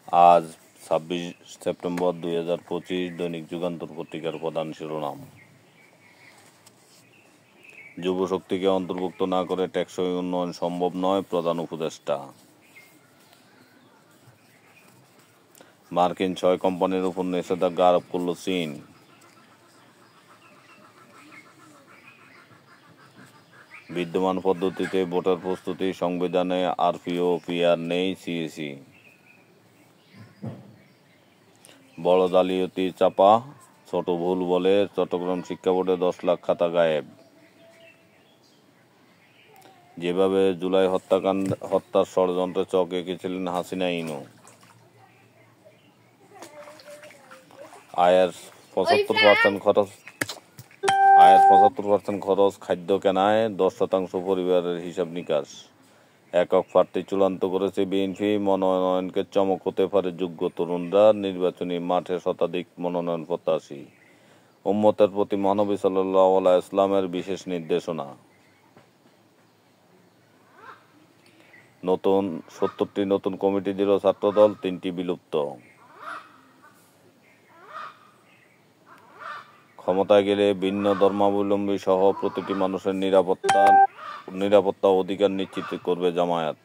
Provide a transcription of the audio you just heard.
আজ ২৬ সেপ্টেম্বর ২০২৫ দৈনিক যুগান্তর পত্রিকার প্রধান শিরোনাম। যুব শক্তিকে অন্তর্ভুক্ত না করে টেকসই উন্নয়ন সম্ভব নয়, প্রধান উপদেষ্টা। মার্কিন ৬ কোম্পানির উপর নিষেধাজ্ঞা আরোপ করল চীন। বিদ্যমান পদ্ধতিতে ভোটার প্রস্তুতি, সংবিধানে আরপিও পিআর নেই, সিএসি। বড় জালিয়াতি চাপা, ছোট ভুল বলে চট্টগ্রাম শিক্ষা বোর্ডে ১০ লাখ খাতা গায়েব। যেভাবে জুলাই হত্যার ষড়যন্ত্রে চক এঁকেছিলেন হাসিনা ইনু। আয়ের ৭৫% খরচ খাদ্য কেনায়, ১০% পরিবারের হিসাব নিকাশ। একক প্রার্থী চূড়ান্ত করেছে বিএনপি, মনোনয়নকে চমক হতে পারে যোগ্য তরুণরা, নির্বাচনী মাঠে শতাধিক মনোনয়ন প্রত্যাশী। উম্মতের প্রতি মহানবী সাল্লাল্লাহু আলাইহি ওয়াসাল্লামের বিশেষ নির্দেশনা। ৭০টি নতুন কমিটি দিল ছাত্রদল, ৩টি বিলুপ্ত। ক্ষমতায় গেলে ভিন্ন ধর্মাবলম্বী সহ প্রতিটি মানুষের নিরাপত্তা অধিকার নিশ্চিত করবে জামায়াত।